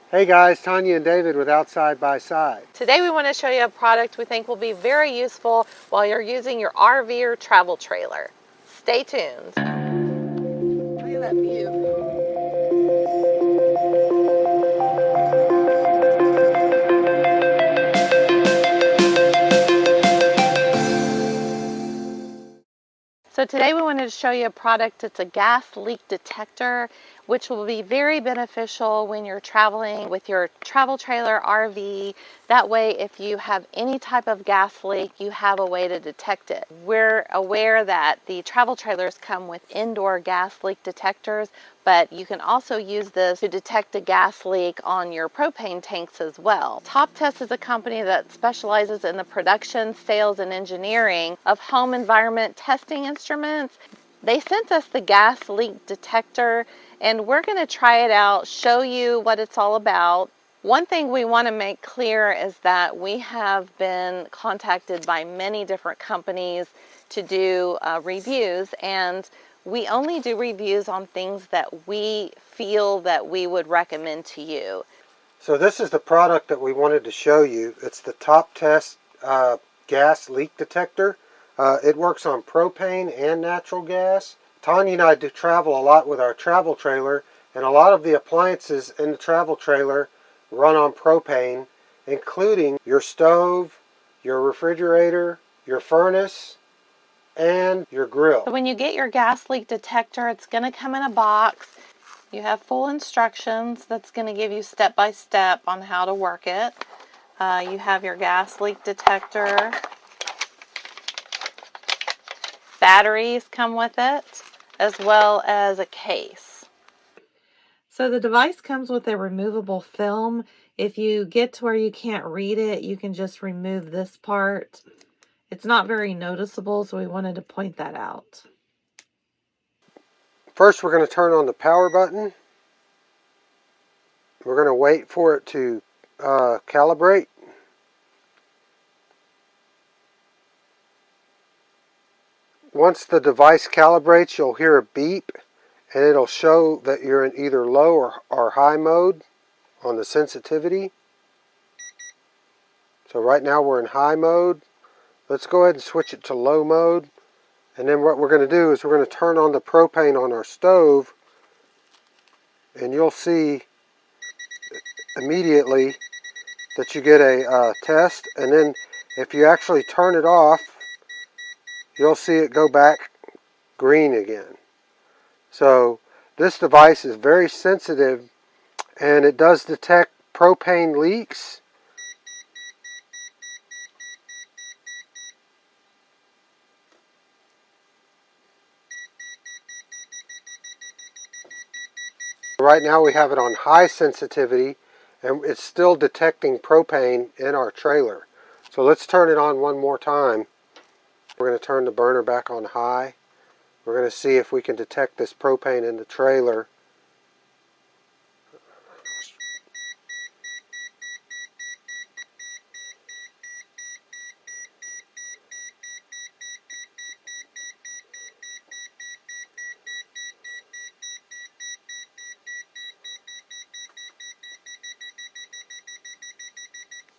Hey guys, Tanya and David with Outside by Side. Today we want to show you a product we think will be very useful while you're using your RV or travel trailer. Stay tuned. Look at that view. So today we wanted to show you a product. It's a gas leak detector, which will be very beneficial when you're traveling with your travel trailer RV. That way, if you have any type of gas leak, you have a way to detect it. We're aware that the travel trailers come with indoor gas leak detectors, but you can also use this to detect a gas leak on your propane tanks as well. TopTes is a company that specializes in the production, sales, and engineering of home environment testing instruments. They sent us the gas leak detector, and we're going to try it out, show you what it's all about. One thing we want to make clear is that we have been contacted by many different companies to do reviews, and we only do reviews on things that we feel that we would recommend to you. So this is the product that we wanted to show you. It's the TopTes gas leak detector. It works on propane and natural gas. Tanya and I do travel a lot with our travel trailer, and a lot of the appliances in the travel trailer run on propane, including your stove, your refrigerator, your furnace, and your grill. So when you get your gas leak detector, it's going to come in a box. You have full instructions that's going to give you step-by-step on how to work it. You have your gas leak detector. Batteries come with it, as well as a case. So the device comes with a removable film. If you get to where you can't read it, you can just remove this part. It's not very noticeable, so we wanted to point that out. First, we're going to turn on the power button. We're going to wait for it to calibrate. Once the device calibrates, you'll hear a beep, and it'll show that you're in either low or high mode on the sensitivity. So right now we're in high mode. Let's go ahead and switch it to low mode. And then what we're going to do is we're going to turn on the propane on our stove, and you'll see immediately that you get a test. And then if you actually turn it off, you'll see it go back green again. So this device is very sensitive, and it does detect propane leaks. Right now we have it on high sensitivity, and it's still detecting propane in our trailer. So let's turn it on one more time. We're going to turn the burner back on high. We're going to see if we can detect this propane in the trailer.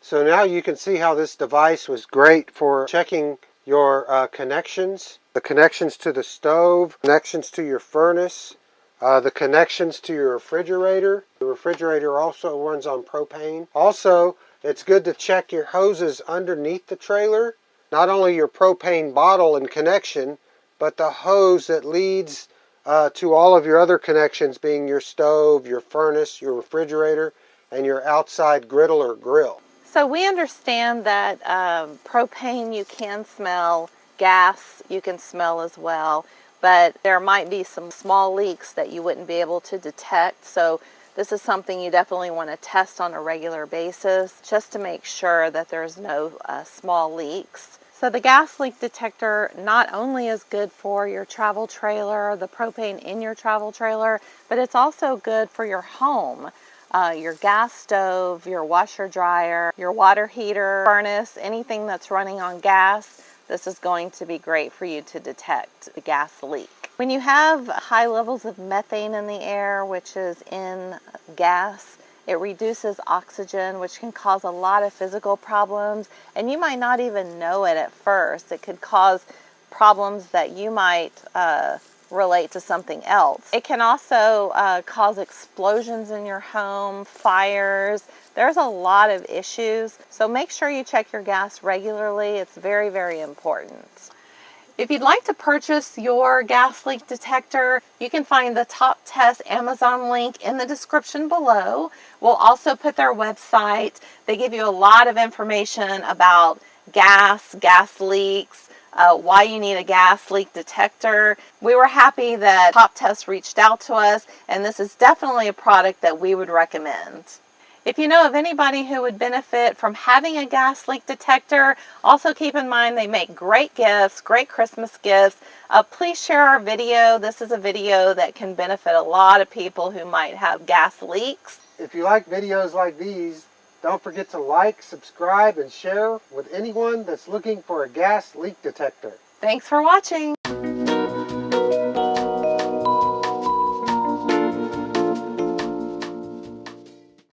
So now you can see how this device was great for checking your connections. The connections to the stove, connections to your furnace, the connections to your refrigerator. The refrigerator also runs on propane. Also, it's good to check your hoses underneath the trailer. Not only your propane bottle and connection, but the hose that leads to all of your other connections, being your stove, your furnace, your refrigerator, and your outside griddle or grill. So we understand that propane you can smell, gas you can smell as well, but there might be some small leaks that you wouldn't be able to detect. So this is something you definitely want to test on a regular basis just to make sure that there's no small leaks. So the gas leak detector not only is good for your travel trailer, the propane in your travel trailer, but it's also good for your home. Your gas stove, your washer dryer, your water heater, furnace, anything that's running on gas, this is going to be great for you to detect the gas leak. When you have high levels of methane in the air, which is in gas, It reduces oxygen, which can cause a lot of physical problems, and you might not even know it at first. It could cause problems that you might relate to something else. It can also cause explosions in your home, fires. There's a lot of issues, so make sure you check your gas regularly. It's very, very important. If you'd like to purchase your gas leak detector, you can find the TopTes Amazon link in the description below. We'll also put their website. They give you a lot of information about gas leaks, why you need a gas leak detector. We were happy that TopTes reached out to us, and this is definitely a product that we would recommend. If you know of anybody who would benefit from having a gas leak detector, also keep in mind they make great gifts, great Christmas gifts. Please share our video. This is a video that can benefit a lot of people who might have gas leaks. If you like videos like these, don't forget to like, subscribe, and share with anyone that's looking for a gas leak detector. Thanks for watching.